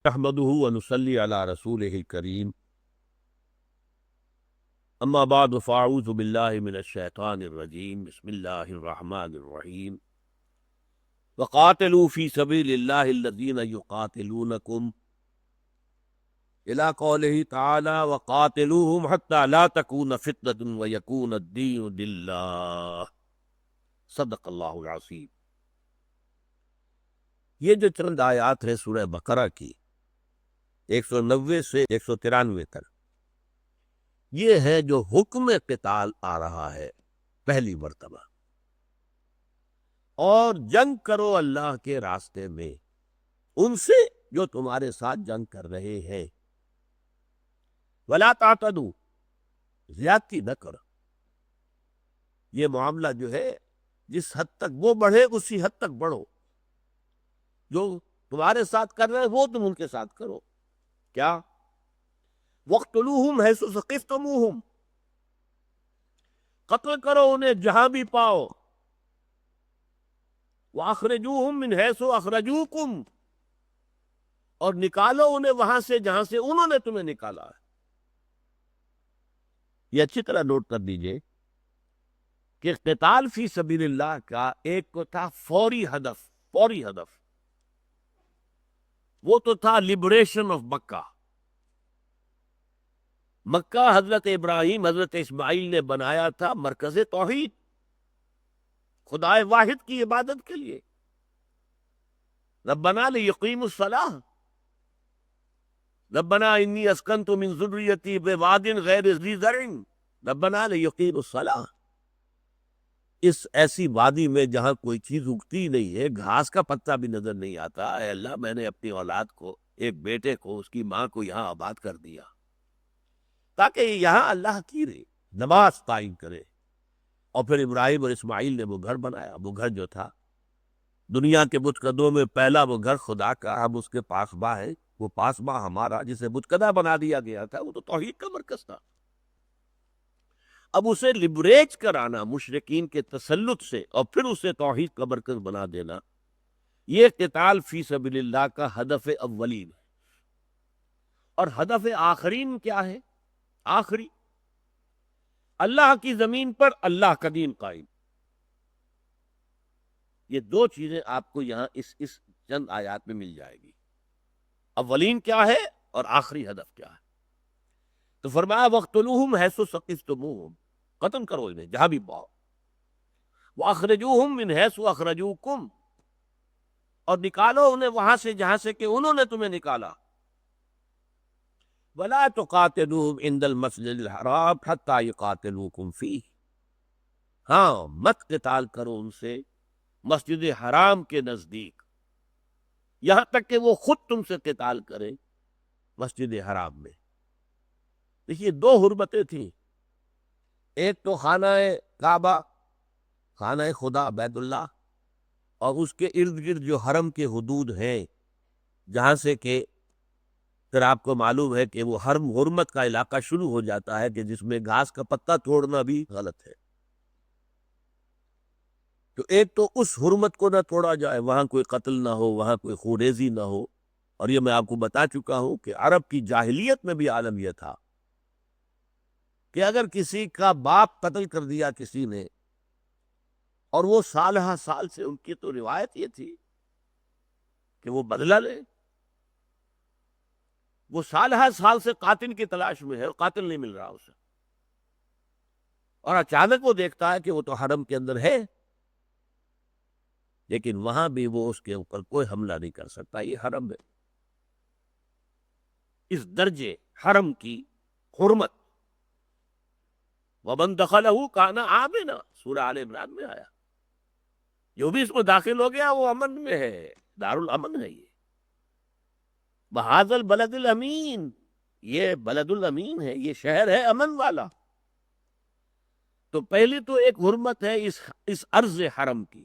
نحمده ونصلي على رسوله الكريم اما بعد فاعوذ بالله من الشيطان الرجيم بسم الله الرحمن الرحيم وقاتلوا في سبيل الله الذين يقاتلونكم الى قوله تعالى وقاتلوهم حتى لا تكون فتنة ويكون الدين لله صدق اللہ العظیم۔ یہ جو چند آیات ہے سورہ بقرہ کی 190 سے 193 تک، یہ ہے جو حکم قتال آ رہا ہے پہلی مرتبہ، اور جنگ کرو اللہ کے راستے میں ان سے جو تمہارے ساتھ جنگ کر رہے ہیں، ولا تعتدوا، زیادتی نہ کرو۔ یہ معاملہ جو ہے جس حد تک وہ بڑھے اسی حد تک بڑھو، جو تمہارے ساتھ کر رہے ہیں وہ تم ان کے ساتھ کرو۔ کیا؟ وَاقْتُلُوهُمْ حَيْثُ ثَقِفْتُمُوهُمْ، قتل کرو انہیں جہاں بھی پاؤ۔ وَأَخْرِجُوهُمْ مِنْ حَيْثُ أَخْرَجُوكُمْ، اور نکالو انہیں وہاں سے جہاں سے انہوں نے تمہیں نکالا ہے۔ یہ اچھی طرح نوٹ کر دیجئے کہ قتال فی سبیل اللہ کا ایک کو تھا فوری ہدف، وہ تو تھا لبریشن آف مکہ۔ مکہ حضرت ابراہیم حضرت اسماعیل نے بنایا تھا مرکز توحید، خدائے واحد کی عبادت کے لیے۔ ربنا لیقیموا الصلاۃ، ربنا انی اسکنت من ذریتی بواد غیر ذی زرع ربنا لیقیموا الصلاۃ۔ اس ایسی وادی میں جہاں کوئی چیز اگتی نہیں ہے، گھاس کا پتا بھی نظر نہیں آتا، اے اللہ میں نے اپنی اولاد کو، ایک بیٹے کو، اس کی ماں کو یہاں آباد کر دیا تاکہ یہاں اللہ کی نماز قائم کرے۔ اور پھر ابراہیم اور اسماعیل نے وہ گھر بنایا، وہ گھر جو تھا دنیا کے بتکدوں میں پہلا وہ گھر خدا کا، ہم اس کے پاسباں ہیں۔ وہ پاسباں ہمارا جسے بتکدہ بنا دیا گیا تھا وہ تو توحید کا مرکز تھا۔ اب اسے لبریج کرانا مشرکین کے تسلط سے اور پھر اسے توحید کا مرکز بنا دینا، یہ قتال فی سبیل اللہ کا ہدف اولین ہے۔ اور ہدف آخرین کیا ہے؟ آخری، اللہ کی زمین پر اللہ کا دین قائم۔ یہ دو چیزیں آپ کو یہاں اس چند آیات میں مل جائے گی، اولین کیا ہے اور آخری ہدف کیا ہے۔ تو فرمایا وَاقْتُلُوهُمْ حَيْثُ ثَقِفْتُمُوهُمْ، قتل کرو انہیں جہاں بھی پاؤ۔ وَأَخْرِجُوهُمْ مِنْ حَيْثُ أَخْرَجُوكُمْ، اور نکالو انہیں وہاں سے جہاں سے کہ انہوں نے تمہیں نکالا۔ وَلَا تُقَاتِلُوهُمْ عِنْدَ الْمَسْجِدِ الْحَرَامِ حَتَّى يُقَاتِلُوكُمْ فِيهِ، ہاں مت قتال کرو ان سے مسجد حرام کے نزدیک، یہاں تک کہ وہ خود تم سے قتال کرے مسجد حرام میں۔ دیکھیے دو حرمتیں تھیں، ایک تو خانہ کعبہ، خانہ خدا بیت اللہ، اور اس کے ارد گرد جو حرم کے حدود ہیں، جہاں سے کہ پھر آپ کو معلوم ہے کہ وہ حرم حرمت کا علاقہ شروع ہو جاتا ہے کہ جس میں گھاس کا پتا توڑنا بھی غلط ہے۔ تو ایک تو اس حرمت کو نہ توڑا جائے، وہاں کوئی قتل نہ ہو، وہاں کوئی خونریزی نہ ہو۔ اور یہ میں آپ کو بتا چکا ہوں کہ عرب کی جاہلیت میں بھی عالم یہ تھا کہ اگر کسی کا باپ قتل کر دیا کسی نے، اور وہ سال ہا سال سے ان کی تو روایت یہ تھی کہ وہ بدلہ لے، وہ سال ہا سال سے قاتل کی تلاش میں ہے اور قاتل نہیں مل رہا اسے، اور اچانک وہ دیکھتا ہے کہ وہ تو حرم کے اندر ہے، لیکن وہاں بھی وہ اس کے اوپر کوئی حملہ نہیں کر سکتا، یہ حرم ہے۔ اس درجے حرم کی حرمت، وَمَن دَخَلَهُ كَانَ آمِنًا، سورہ آل عمران میں آیا، جو بھی اس میں داخل ہو گیا وہ امن میں ہے، دار الامن ہے۔ یہ بہذا البلد الامین، یہ بلد الامین ہے، یہ شہر ہے امن والا۔ تو پہلی تو ایک حرمت ہے اس ارض حرم کی،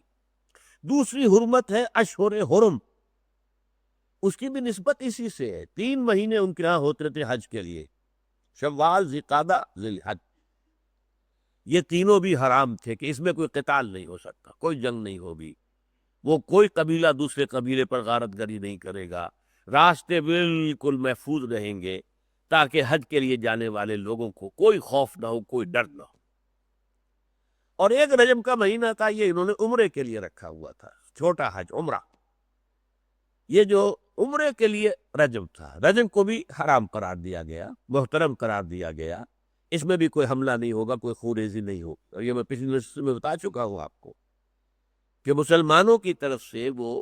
دوسری حرمت ہے اشہر حرم، اس کی بھی نسبت اسی سے ہے۔ 3 مہینے ان کے ہاں ہوتے تھے حج کے لیے، شوال، ذی-قعدہ، ذی الحج، یہ تینوں بھی حرام تھے کہ اس میں کوئی قتال نہیں ہو سکتا، کوئی جنگ نہیں ہوگی، وہ کوئی قبیلہ دوسرے قبیلے پر غارت گری نہیں کرے گا، راستے بالکل محفوظ رہیں گے تاکہ حج کے لیے جانے والے لوگوں کو کوئی خوف نہ ہو، کوئی ڈر نہ ہو۔ اور ایک رجب کا مہینہ تھا، یہ انہوں نے عمرے کے لیے رکھا ہوا تھا، چھوٹا حج عمرہ۔ یہ جو عمرے کے لیے رجب تھا، رجب کو بھی حرام قرار دیا گیا، محترم قرار دیا گیا، اس میں بھی کوئی حملہ نہیں ہوگا، کوئی خوریزی نہیں ہوگی۔ اور یہ میں پچھلی نشست میں بتا چکا ہوں آپ کو کہ مسلمانوں کی طرف سے وہ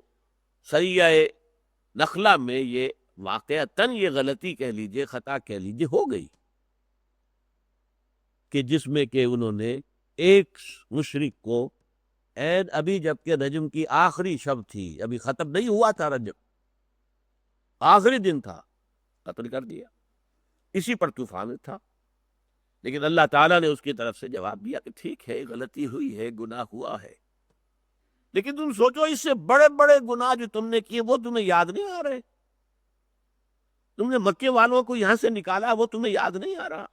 سریہ نخلا میں یہ واقعتاً یہ غلطی کہہ لیجئے، خطا کہہ لیجئے، ہو گئی کہ جس میں کہ انہوں نے ایک مشرک کو ابھی جبکہ رجب کی آخری شب تھی، ابھی ختم نہیں ہوا تھا رجب، آخری دن تھا، قتل کر دیا، اسی پر طوفان تھا۔ لیکن اللہ تعالیٰ نے اس کی طرف سے جواب دیا کہ ٹھیک ہے، غلطی ہوئی ہے، گناہ ہوا ہے، لیکن تم سوچو اس سے بڑے بڑے گناہ جو تم نے کیے وہ تمہیں یاد نہیں آ رہے؟ تم نے مکے والوں کو یہاں سے نکالا، وہ تمہیں یاد نہیں آ رہا؟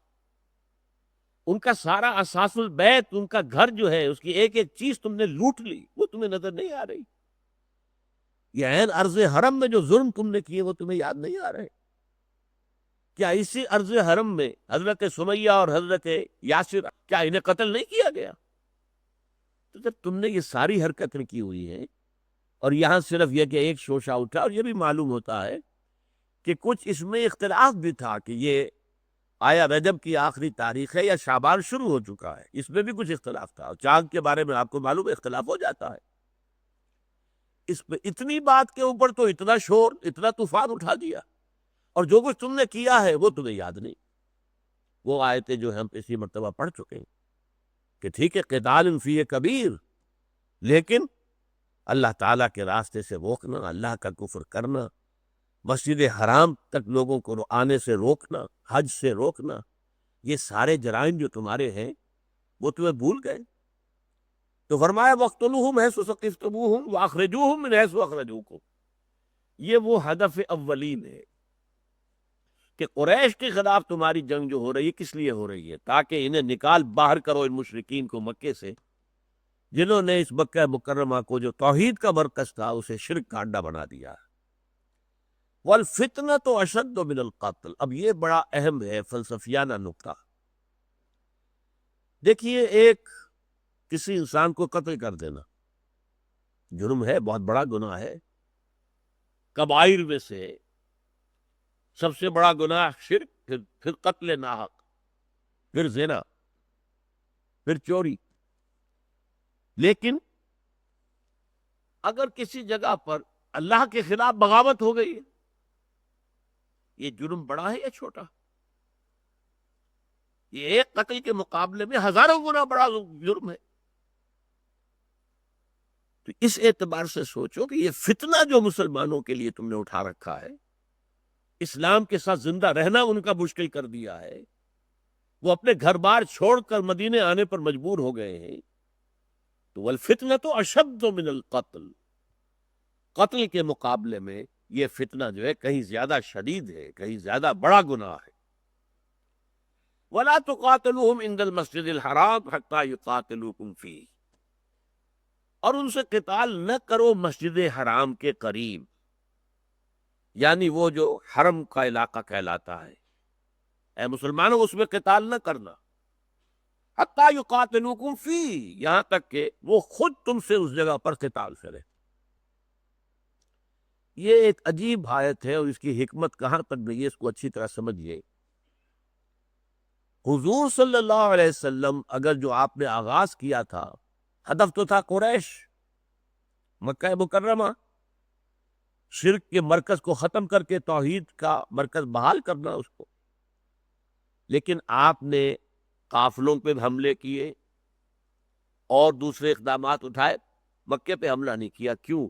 ان کا سارا اساس البیت، ان کا گھر جو ہے، اس کی ایک ایک چیز تم نے لوٹ لی، وہ تمہیں نظر نہیں آ رہی؟ یہ عین ارض حرم میں جو ظلم تم نے کیے وہ تمہیں یاد نہیں آ رہے؟ کیا اسی ارض حرم میں حضرت سمیہ اور حضرت یاسر، کیا انہیں قتل نہیں کیا گیا؟ تو جب تم نے یہ ساری حرکتیں کی ہوئی ہیں، اور یہاں صرف یہ کہ ایک شوشہ اٹھا، اور یہ بھی معلوم ہوتا ہے کہ کچھ اس میں اختلاف بھی تھا کہ یہ آیا رجب کی آخری تاریخ ہے یا شعبان شروع ہو چکا ہے، اس میں بھی کچھ اختلاف تھا، اور چاند کے بارے میں آپ کو معلوم ہے اختلاف ہو جاتا ہے۔ اس پہ اتنی بات کے اوپر تو اتنا شور، اتنا طوفان اٹھا دیا، اور جو کچھ تم نے کیا ہے وہ تمہیں یاد نہیں۔ وہ آیتیں جو ہم اسی مرتبہ پڑھ چکے ہیں کہ ٹھیک ہے قتال فیہ کبیر، لیکن اللہ تعالیٰ کے راستے سے روکنا، اللہ کا کفر کرنا، مسجد حرام تک لوگوں کو آنے سے روکنا، حج سے روکنا، یہ سارے جرائم جو تمہارے ہیں وہ تمہیں بھول گئے۔ تو فرمایا وَاقْتُلُوهُمْ حَيْثُ ثَقِفْتُمُوهُمْ وَأَخْرِجُوهُمْ مِنْ حَيْثُ أَخْرَجُوكُمْ۔ یہ وہ ہدف اولین ہے کہ قریش کے خلاف تمہاری جنگ جو ہو رہی ہے کس لیے ہو رہی ہے؟ تاکہ انہیں نکال باہر کرو، ان مشرکین کو مکے سے، جنہوں نے اس مکہ مکرمہ کو جو توحید کا مرکز تھا اسے شرک کا اڈا بنا دیا۔ وَالْفِتْنَةُ أَشَدُّ مِنَ الْقَتْلِ۔ اب یہ بڑا اہم ہے فلسفیانہ نقطہ۔ دیکھیے، ایک کسی انسان کو قتل کر دینا جرم ہے، بہت بڑا گناہ ہے، کبائر میں سے سب سے بڑا گناہ شرک، پھر قتل ناحق، پھر زنا، پھر چوری۔ لیکن اگر کسی جگہ پر اللہ کے خلاف بغاوت ہو گئی ہے، یہ جرم بڑا ہے یا چھوٹا؟ یہ ایک قتل کے مقابلے میں ہزاروں گنا بڑا جرم ہے۔ تو اس اعتبار سے سوچو کہ یہ فتنہ جو مسلمانوں کے لیے تم نے اٹھا رکھا ہے، اسلام کے ساتھ زندہ رہنا ان کا مشکل کر دیا ہے، وہ اپنے گھر بار چھوڑ کر مدینے آنے پر مجبور ہو گئے ہیں، تو والفتنة اشد من القتل، قتل کے مقابلے میں یہ فتنہ جو ہے کہیں زیادہ شدید ہے، کہیں زیادہ بڑا گناہ ہے۔ وَلَا تُقَاتِلُوهُمْ عِنْدَ الْمَسْجِدِ الْحَرَامِ حَتَّى يُقَاتِلُوكُمْ فِيهِ، اور ان سے قتال نہ کرو مسجد حرام کے قریب، یعنی وہ جو حرم کا علاقہ کہلاتا ہے، اے مسلمانوں اس میں قتال نہ کرنا، حَتَّى يُقَاتِلُوكُمْ فِيهِ، یہاں تک کہ وہ خود تم سے اس جگہ پر قتال کرے۔ یہ ایک عجیب آیت ہے، اور اس کی حکمت کہاں تک گئی ہے اس کو اچھی طرح سمجھیے۔ حضور صلی اللہ علیہ وسلم اگر جو آپ نے آغاز کیا تھا، ہدف تو تھا قریش، مکہ مکرمہ، شرک کے مرکز کو ختم کر کے توحید کا مرکز بحال کرنا اس کو، لیکن آپ نے قافلوں پہ حملے کیے اور دوسرے اقدامات اٹھائے، مکے پہ حملہ نہیں کیا۔ کیوں؟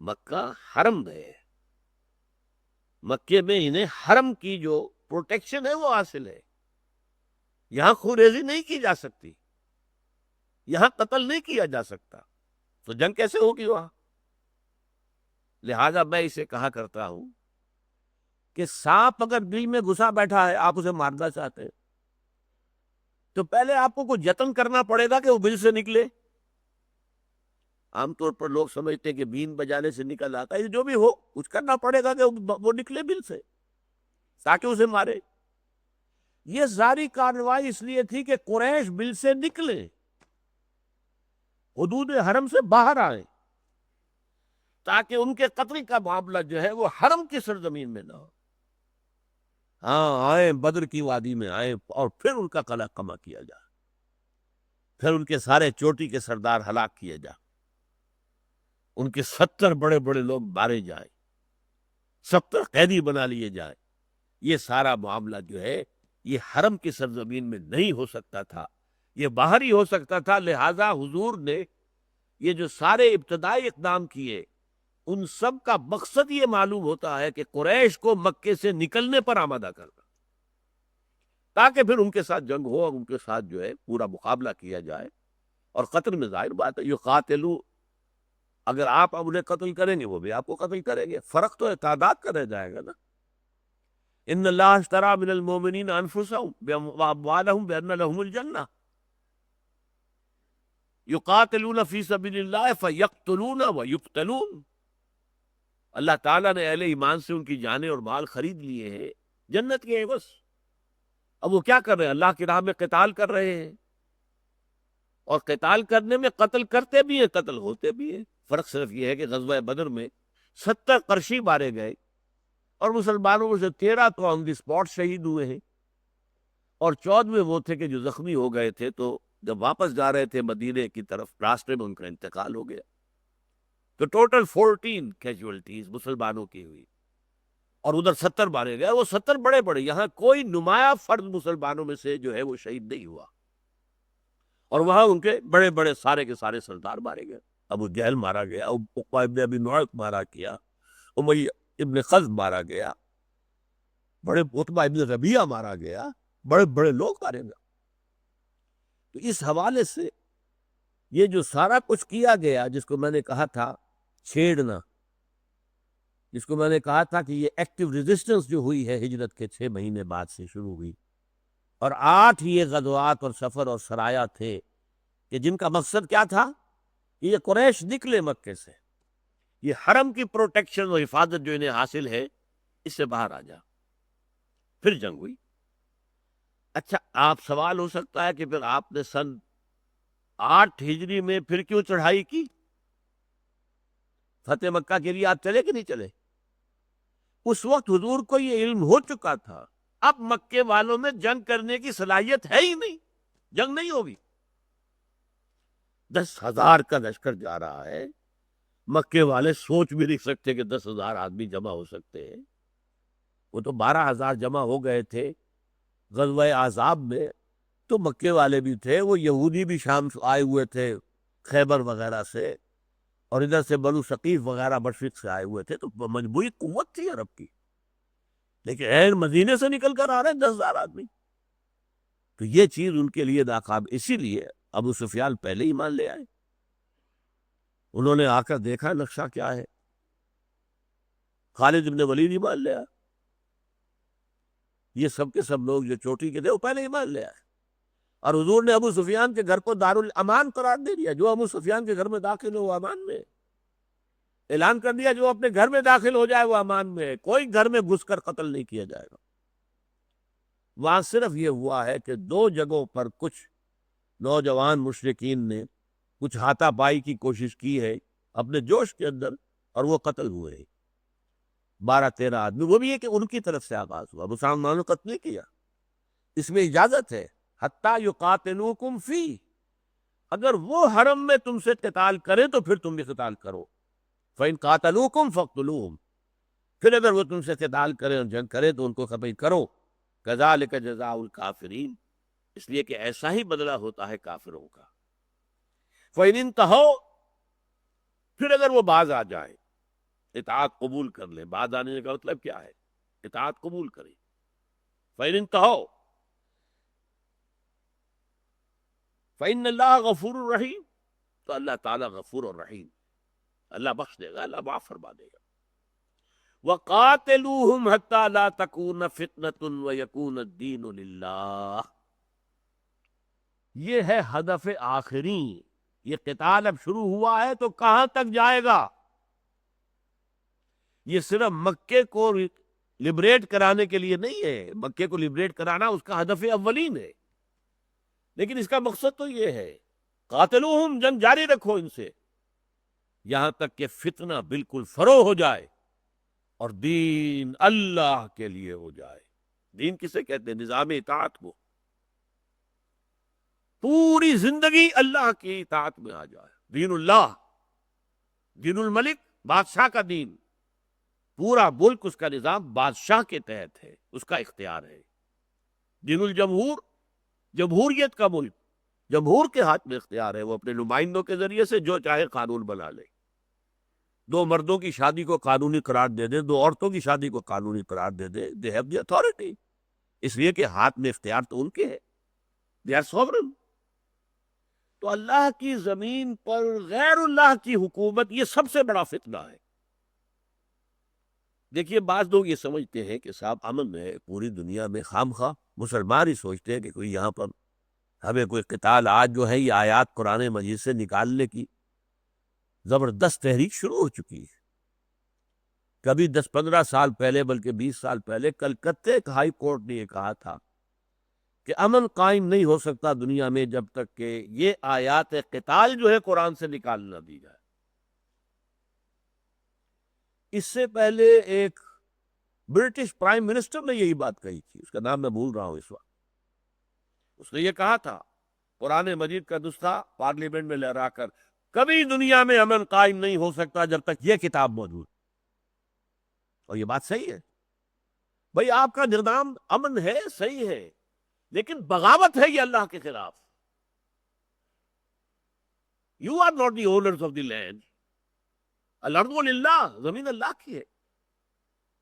مکہ حرم ہے، مکے میں انہیں حرم کی جو پروٹیکشن ہے وہ حاصل ہے، یہاں خوریزی نہیں کی جا سکتی، یہاں قتل نہیں کیا جا سکتا، تو جنگ کیسے ہوگی وہاں؟ لہذا میں اسے کہا کرتا ہوں کہ سانپ اگر بل میں گھسا بیٹھا ہے، آپ اسے مارنا چاہتے ہیں تو پہلے آپ کو کچھ یتن کرنا پڑے گا کہ وہ بل سے نکلے۔ عام طور پر لوگ سمجھتے ہیں کہ بین بجانے سے نکل آتا ہے، جو بھی ہو کچھ کرنا پڑے گا کہ وہ نکلے بل سے تاکہ اسے مارے۔ یہ ساری کارروائی اس لیے تھی کہ قریش بل سے نکلے، حدود حرم سے باہر آئے، تاکہ ان کے قتل کا معاملہ جو ہے وہ حرم کی سرزمین میں نہ ہو۔ ہاں آئیں، بدر کی وادی میں آئیں، اور پھر ان کا قلع قمع کیا جائے، پھر ان کے سارے چوٹی کے سردار ہلاک کیے جائیں، ان کے 70 بڑے بڑے لوگ مارے جائیں، 70 قیدی بنا لیے جائیں۔ یہ سارا معاملہ جو ہے یہ حرم کی سرزمین میں نہیں ہو سکتا تھا، یہ باہر ہی ہو سکتا تھا۔ لہذا حضور نے یہ جو سارے ابتدائی اقدام کیے، ان سب کا مقصد یہ معلوم ہوتا ہے کہ قریش کو مکے سے نکلنے پر آمادہ کرنا، تاکہ پھر ان کے ساتھ جنگ ہو اور ان کے ساتھ جو ہے پورا مقابلہ کیا جائے۔ اور قتل میں ظاہر بات ہے، یہ قاتلو، اگر آپ اب انہیں قتل کریں گے وہ بھی آپ کو قتل کریں گے، فرق تو ہے تعداد کا رہ جائے گا نا۔ ان اللہ اشتری من المؤمنین انفسهم واموالهم بان لهم الجنہ یقاتلون فی سبیل اللہ فیقتلون ویقتلون۔ اللہ تعالیٰ نے اہل ایمان سے ان کی جانیں اور مال خرید لیے ہیں جنت کے عوض۔ اب وہ کیا کر رہے ہیں؟ اللہ کی راہ میں قتال کر رہے ہیں، اور قتال کرنے میں قتل کرتے بھی ہیں، قتل ہوتے بھی ہیں۔ فرق صرف یہ ہے کہ غزوہ بدر میں 70 قرشی مارے گئے، اور مسلمانوں میں سے 13 تو آن دی اسپاٹ شہید ہوئے ہیں، اور 14 وہ تھے کہ جو زخمی ہو گئے تھے، تو جب واپس جا رہے تھے مدینے کی طرف راستے میں ان کا انتقال ہو گیا۔ تو ٹوٹل 14 کیجولٹیز مسلمانوں کی ہوئی، اور ادھر 70 مارے گئے۔ وہ 70 بڑے بڑے، یہاں کوئی نمایاں فرد مسلمانوں میں سے جو ہے وہ شہید نہیں ہوا، اور وہاں ان کے بڑے بڑے سارے کے سارے سردار مارے گئے۔ ابو جہل مارا گیا، عقبہ ابن ابی معیط مارا گیا، امیہ ابن خزم مارا گیا، بڑے عتبہ ابن ربیعہ مارا گیا، بڑے بڑے لوگ مارے گئے۔ تو اس حوالے سے یہ جو سارا کچھ کیا گیا، جس کو میں نے کہا تھا چھیڑنا، جس کو میں نے کہا تھا کہ یہ ایکٹیو ریزسٹنس جو ہوئی ہے ہجرت کے 6 مہینے بعد سے شروع ہوئی، اور 8 یہ غزوات اور سفر اور سرایا تھے کہ جن کا مقصد کیا تھا کہ یہ قریش نکلے مکے سے، یہ حرم کی پروٹیکشن اور حفاظت جو انہیں حاصل ہے اس سے باہر آ جا۔ پھر جنگ ہوئی۔ اچھا، آپ سوال ہو سکتا ہے کہ پھر آپ نے سن 8 ہجری میں پھر کیوں چڑھائی کی؟ فتح مکہ کے لیے آپ چلے کہ نہیں چلے؟ اس وقت حضور کو یہ علم ہو چکا تھا اب مکے والوں میں جنگ کرنے کی صلاحیت ہے ہی نہیں، جنگ نہیں ہوگی۔ 10,000 کا لشکر جا رہا ہے، مکے والے سوچ بھی نہیں سکتے کہ 10,000 آدمی جمع ہو سکتے ہیں۔ وہ تو 12,000 جمع ہو گئے تھے غزوہ احزاب میں، تو مکے والے بھی تھے، وہ یہودی بھی شام سے آئے ہوئے تھے خیبر وغیرہ سے، اور ادھر سے بنو ثقیف وغیرہ مشرق سے آئے ہوئے تھے، تو مجموعی قوت تھی عرب کی۔ لیکن عین مدینے سے نکل کر آ رہے ہیں 10,000 آدمی، تو یہ چیز ان کے لیے ناقابل۔ اسی لیے ابو سفیان پہلے ہی مان لے آئے، انہوں نے آ کر دیکھا نقشہ کیا ہے۔ خالد بن ولید ایمان لے آئے، یہ سب کے سب لوگ جو چوٹی کے تھے وہ پہلے ایمان لے آئے، اور حضور نے ابو سفیان کے گھر کو دارالامان قرار دے دیا۔ جو ابو سفیان کے گھر میں داخل ہو وہ امان میں، اعلان کر دیا جو اپنے گھر میں داخل ہو جائے وہ امان میں ہے، کوئی گھر میں گھس کر قتل نہیں کیا جائے گا۔ وہاں صرف یہ ہوا ہے کہ 2 جگہوں پر کچھ نوجوان مشرکین نے کچھ ہاتھا پائی کی کوشش کی ہے اپنے جوش کے اندر، اور وہ قتل ہوئے ہیں 12-13 آدمی، وہ بھی ہے کہ ان کی طرف سے آغاز ہوا، مسلمانوں نے قتل نہیں کیا۔ اس میں اجازت ہے حتیٰ یقاتلوکم فی، اگر وہ حرم میں تم سے قتال کریں تو پھر تم بھی قتال کرو۔ فَإِن قَاتَلُوكُمْ فَاقْتُلُوهُمْ، پھر اگر وہ تم سے قتال کریں اور جنگ کریں تو ان کو قتل کرو۔ كَذَلِكَ جَزَاءُ الْكَافِرِينَ، اس لیے کہ ایسا ہی بدلہ ہوتا ہے کافروں کا۔ فَإِنِ انْتَهَوْا، پھر اگر وہ باز آ جائیں، اطاعت قبول کر لیں، باز آنے کا مطلب کیا ہے؟ اطاعت قبول کریں۔ فَإِنِ انْتَهَوْا فَإِنَّ اللَّهَ غَفُورٌ رَحِيمٌ، تو اللہ تعالیٰ غفور اور رحیم، اللہ بخش دے گا، اللہ معاف فرما دے گا۔ وَقَاتِلُوهُمْ حَتَّى لَا تَكُونَ فِتْنَةٌ وَيَكُونَ الدِّينُ لِلَّهِ، یہ ہے ہدف آخری، یہ قتال اب شروع ہوا ہے تو کہاں تک جائے گا؟ یہ صرف مکے کو لبریٹ کرانے کے لیے نہیں ہے، مکے کو لبریٹ کرانا اس کا ہدف اولین ہے، لیکن اس کا مقصد تو یہ ہے قاتلوہم، جنگ جاری رکھو ان سے یہاں تک کہ فتنہ بالکل فروغ ہو جائے اور دین اللہ کے لیے ہو جائے۔ دین کسے کہتے ہیں؟ نظام اطاعت کو، پوری زندگی اللہ کی اطاعت میں آ جائے، دین اللہ، دین الملک، بادشاہ کا دین، پورا ملک اس کا نظام بادشاہ کے تحت ہے، اس کا اختیار ہے۔ دین الجمہور، جمہوریت کا ملک، جمہور کے ہاتھ میں اختیار ہے، وہ اپنے نمائندوں کے ذریعے سے جو چاہے قانون بنا لے، دو مردوں کی شادی کو قانونی قرار دے دے، دو عورتوں کی شادی کو قانونی قرار دے دے، دے ہیو دی اتھارٹی، اس لیے کہ ہاتھ میں اختیار تو ان کے ہے، دے آر سوورن۔ تو اللہ کی زمین پر غیر اللہ کی حکومت یہ سب سے بڑا فتنہ ہے۔ دیکھیے بعض لوگ یہ سمجھتے ہیں کہ صاحب امن ہے پوری دنیا میں، خام خواہ مسلمان ہی سوچتے ہیں کہ کوئی یہاں پر ہمیں کوئی قتال، آج جو ہے یہ آیات قرآن مجید سے نکالنے کی زبردست تحریک شروع ہو چکی ہے۔ کبھی 10-15 سال پہلے، بلکہ 20 سال پہلے کلکتے ہائی کورٹ نے یہ کہا تھا کہ امن قائم نہیں ہو سکتا دنیا میں جب تک کہ یہ آیات قتال جو ہے قرآن سے نکال نہ دی جائے۔ اس سے پہلے ایک برٹش پرائم منسٹر نے یہی بات کہی تھی، اس کا نام میں بھول رہا ہوں اس وقت، اس نے یہ کہا تھا قرآن مجید کا نسخہ پارلیمنٹ میں لہرا کر، کبھی دنیا میں امن قائم نہیں ہو سکتا جب تک یہ کتاب موجود، اور یہ بات صحیح ہے۔ بھئی آپ کا نظام امن ہے، صحیح ہے، لیکن بغاوت ہے یہ اللہ کے خلاف۔ You are not the owners of the land, الارض للہ، زمین اللہ کی ہے،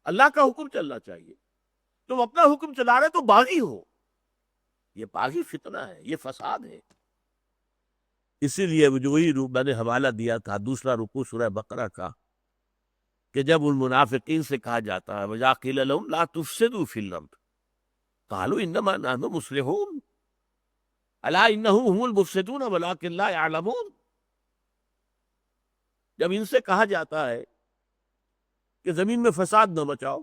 اللہ کا حکم چلنا چاہیے، تم اپنا حکم چلا رہے تو باغی ہو، یہ باغی فتنہ ہے، یہ فساد ہے۔ اسی لیے جو وہی میں نے حوالہ دیا تھا دوسرا رکوع سورہ بقرہ کا، کہ جب ان منافقین سے کہا جاتا ہے وَإِذَا قِيلَ لَهُمْ لَا تُفْسِدُوا فِي الْأَرْضِ قَالُوا إِنَّمَا نَحْنُ مُصْلِحُونَ أَلَا إِنَّهُمْ هُمُ الْمُفْسِدُونَ وَلَٰكِن لَا يَعْلَمُونَ۔ جب ان سے کہا جاتا ہے کہ زمین میں فساد نہ مچاؤ،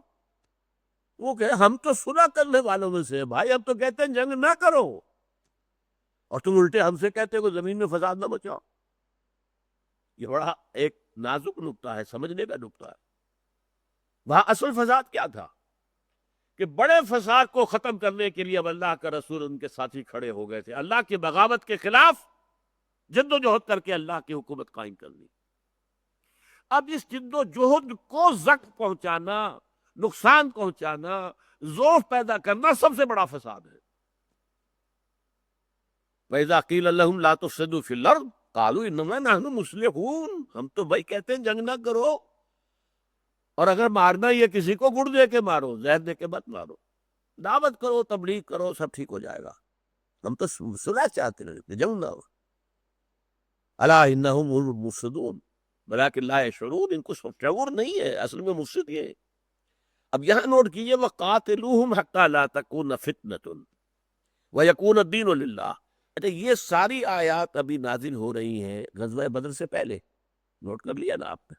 وہ کہ ہم تو صلح کرنے والوں میں سے ہیں بھائی، ہم تو کہتے ہیں جنگ نہ کرو، اور تم الٹے ہم سے کہتے ہو کہ زمین میں فساد نہ مچاؤ۔ یہ بڑا ایک نازک نقطہ ہے، سمجھنے کا نقطہ ہے۔ وہاں اصل فساد کیا تھا کہ بڑے فساد کو ختم کرنے کے لیے اب اللہ کا رسول ان کے ساتھی کھڑے ہو گئے تھے، اللہ کی بغاوت کے خلاف جد و جہد کر کے اللہ کی حکومت قائم کرنی۔ اب اس جد و جہد کو زخم پہنچانا، نقصان پہنچانا، ضعف پیدا کرنا سب سے بڑا فساد ہے۔ وَإِذَا قِيلَ لَهُمْ لَا تُفْسِدُوا فِي الْأَرْضِ قَالُوا إِنَّمَا نَحْنُ مُصْلِحُونَ، ہم تو بھائی کہتے ہیں جنگ نہ کرو، اور اگر مارنا ہی ہے کسی کو گڑ دے کے مارو، زہر دے کے مت مارو، دعوت کرو، تبلیغ کرو، سب ٹھیک ہو جائے گا، ہم تو صلح چاہتے ہیں، جنگ نہ ہو۔ الا انہم هم المفسدون ولکن لا یشعرون، ان کو شعور نہیں ہے، اصل میں مفسد یہ ہے۔ اب یہاں نوٹ کیجئے وقاتلوہم حتی لا تکون فتنۃ ویکون الدین للہ۔ اچھا یہ ساری آیات ابھی نازل ہو رہی ہیں غزوہ بدر سے پہلے، نوٹ کر لیا نا آپ نے؟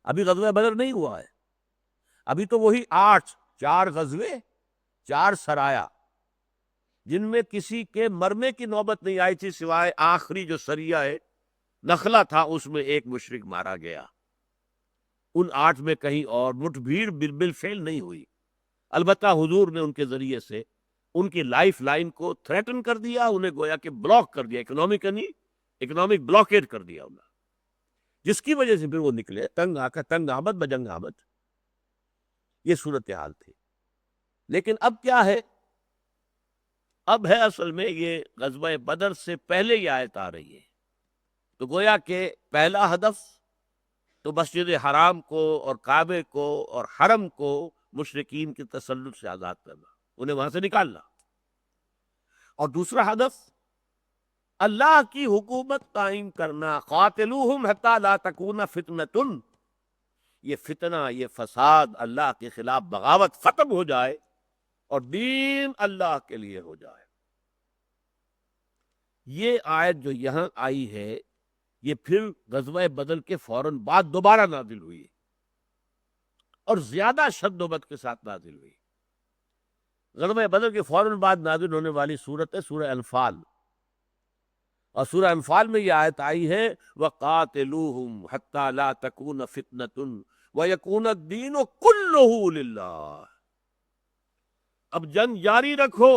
ابھی غزوہ بدر نہیں ہوا ہے، ابھی تو وہی 4 غزوے 4 سرایا، جن میں کسی کے مرنے کی نوبت نہیں آئی تھی سوائے آخری جو سریہ ہے نخلہ تھا، اس میں ایک مشرک مارا گیا۔ ان 8 میں کہیں اور مٹ بھیڑ بالفعل نہیں ہوئی، البتہ حضور نے ان کے ذریعے سے ان کی لائف لائن کو تھریٹن کر دیا، انہیں گویا کہ بلاک کر دیا، اکنامک بلاکیڈ کر دیا انہیں، جس کی وجہ سے پھر وہ نکلے تنگ آمد بجنگ آمد۔ یہ صورتحال تھی، لیکن اب کیا ہے؟ اب ہے اصل میں یہ غزوہ بدر سے پہلے یہ آیت آ رہی ہے، تو گویا کہ پہلا ہدف تو مسجد حرام کو اور کعبے کو اور حرم کو مشرکین کے تسلط سے آزاد کرنا، انہیں وہاں سے نکالنا، اور دوسرا ہدف اللہ کی حکومت قائم کرنا، قاتلوہم حتی لا تکون فتنۃ، یہ فتنہ، یہ فساد، اللہ کے خلاف بغاوت ختم ہو جائے اور دین اللہ کے لیے ہو جائے۔ یہ آیت جو یہاں آئی ہے یہ پھر غزوہ بدر کے فوراً بعد دوبارہ نازل ہوئی اور زیادہ شد و بد کے ساتھ نازل ہوئی۔ غزوہ بدر کے فوراً بعد نازل ہونے والی سورت ہے سورہ انفال، اور سورہ انفال میں یہ آیت آئی ہے وَقَاتِلُوهُمْ حَتَّى لَا تَكُونَ فِتْنَةٌ وَيَكُونَ الدِّينُ كُلُّهُ لِلَّهِ۔ اب جنگ جاری رکھو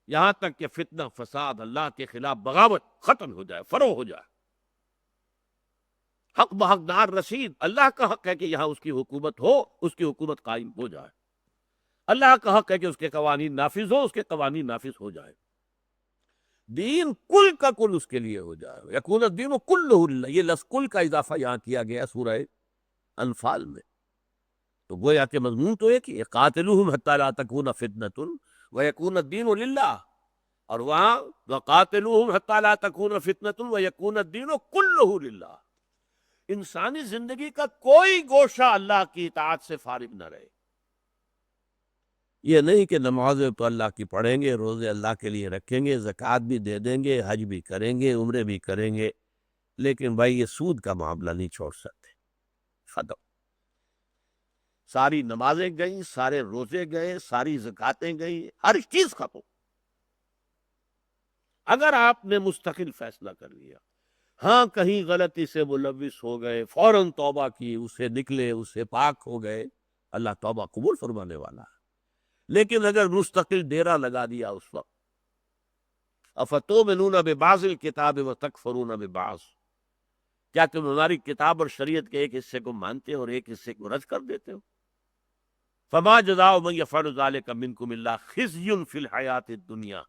یہاں تک کہ فتنہ فساد، اللہ کے خلاف بغاوت ختم ہو جائے، فروغ ہو جائے۔ حق بحقدار رسید، اللہ کا حق ہے کہ یہاں اس کی حکومت ہو، اس کی حکومت قائم ہو جائے۔ اللہ کا حق ہے کہ اس کے قوانین نافذ ہو، اس کے قوانین نافذ ہو جائے۔ دین کل کا کل اس کے لیے ہو جائے، یکون الدین کلہ للہ۔ یہ لفظ کل کا اضافہ یہاں کیا گیا سورہ انفال میں، تو گویا کہ مضمون تو ایک ہی ہے، قاتلوہم حتی لا تکون فتنۃ ویکون الدین للہ، اور وہاں وقاتلوہم حتی لا تکون فتنۃ ویکون الدین کلہ للہ۔ انسانی زندگی کا کوئی گوشہ اللہ کی اطاعت سے فارغ نہ رہے۔ یہ نہیں کہ نمازیں تو اللہ کی پڑھیں گے، روزے اللہ کے لیے رکھیں گے، زکوٰۃ بھی دے دیں گے، حج بھی کریں گے، عمرے بھی کریں گے، لیکن بھائی یہ سود کا معاملہ نہیں چھوڑ سکتے۔ ختم۔ ساری نمازیں گئیں، سارے روزے گئے، ساری زکوٰتیں گئیں، ہر چیز ختم۔ اگر آپ نے مستقل فیصلہ کر لیا، ہاں کہیں غلطی سے ملوث ہو گئے، فوراً توبہ کی، اسے نکلے، اسے پاک ہو گئے، اللہ توبہ قبول فرمانے والا ہے۔ لیکن اگر مستقل ڈیرا لگا دیا اس وقت، افتؤمنون ببعض الکتاب وتکفرون ببعض، کیا تم ہماری کتاب اور شریعت کے ایک حصے کو مانتے ہو اور ایک حصے کو رد کر دیتے ہو؟ فما جزاء من یفعل ذلک منکم الا خزی فی الحیاۃ الدنیا،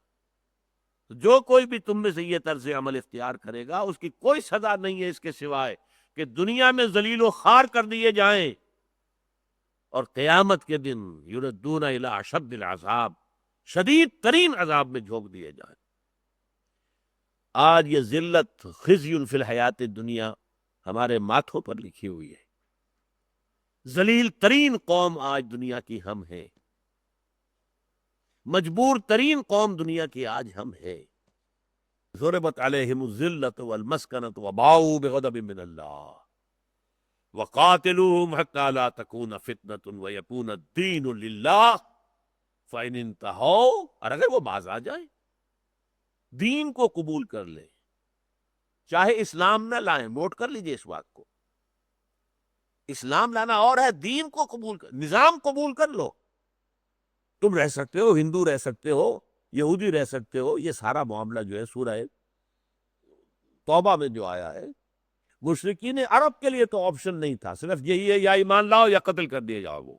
جو کوئی بھی تم میں سے یہ طرز عمل اختیار کرے گا اس کی کوئی سزا نہیں ہے اس کے سوائے کہ دنیا میں ذلیل و خوار کر دیے جائیں، اور قیامت کے دن یردون الی اشد العذاب، شدید ترین عذاب میں جھونک دیے جائیں۔ آج یہ ذلت خزی فی الحیات الدنیا ہمارے ماتھوں پر لکھی ہوئی ہے۔ ذلیل ترین قوم آج دنیا کی ہم ہیں، مجبور ترین قوم دنیا کی آج ہم ہیں۔ ضربت علیہم الذلۃ والمسکنۃ وباؤوا بغضب من اللہ وقاتلوہم حتی لا تکون فتنۃ ویکون الدین للہ فإن انتہوا، اور اگر وہ باز آ جائیں، دین کو قبول کر لیں، چاہے اسلام نہ لائیں، نوٹ کر لیجئے اس بات کو، اسلام لانا اور ہے، دین کو قبول کر، نظام قبول کر لو۔ تم رہ سکتے ہو، ہندو رہ سکتے ہو، یہودی رہ سکتے ہو، یہ سارا معاملہ جو ہے سورہ توبہ میں جو آیا ہے، مشرکین عرب کے لیے تو آپشن نہیں تھا، صرف یہی ہے یا ایمان لاؤ یا قتل کر دیے جاؤ وہ،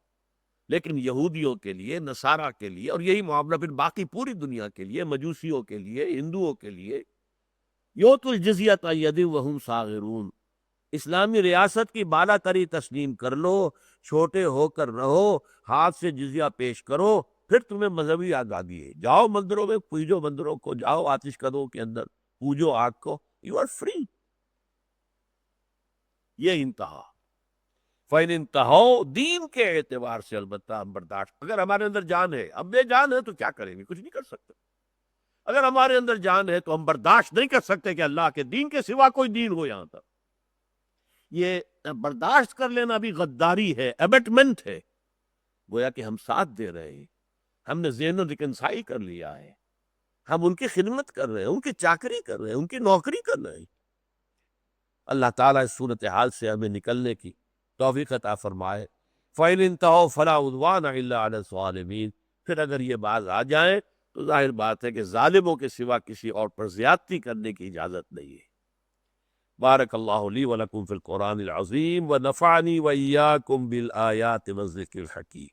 لیکن یہودیوں کے لیے، نصارہ کے لیے، اور یہی معاملہ پھر باقی پوری دنیا کے لیے، مجوسیوں کے لیے، ہندوؤں کے لیے، یؤتوا الجزیۃ عن ید وہم صاغرون، اسلامی ریاست کی بالا تری تسلیم کر لو، چھوٹے ہو کر رہو، ہاتھ سے جزیہ پیش کرو، پھر تمہیں مذہبی آزادی ہے، جاؤ مندروں میں پوجو، مندروں کو جاؤ، آتش کدوں کے اندر پوجو آگ کو، یو آر فری۔ یہ انتہا، فَإِنِ انتہوا، دین کے اعتبار سے البتہ ہم برداشت، اگر ہمارے اندر جان ہے، اب بے جان ہے تو کیا کریں گے، کچھ نہیں کر سکتے۔ اگر ہمارے اندر جان ہے تو ہم برداشت نہیں کر سکتے کہ اللہ کے دین کے سوا کوئی دین ہو یہاں تک۔ یہ برداشت کر لینا بھی غداری ہے، ایبٹمنٹ ہے، گویا کہ ہم ساتھ دے رہے ہیں، ہم نے ذہن و رکنسائی کر لیا ہے، ہم ان کی خدمت کر رہے ہیں، ان کی چاکری کر رہے ہیں، ان کی نوکری کر رہے ہیں۔ اللہ تعالیٰ اس صورتحال سے ہمیں نکلنے کی توفیق عطا فرمائے۔ فَإِنِ انتہوا فَلَا عُدْوَانَ إِلَّا عَلَى الظَّالِمِينَ، پھر اگر یہ باز آ جائیں تو ظاہر بات ہے کہ ظالموں کے سوا کسی اور پر زیادتی کرنے کی اجازت نہیں ہے۔ بارک اللہ لی ولکم فی القرآن العظیم ونفعنی وإیاکم بالآیات والذکر الحکیم۔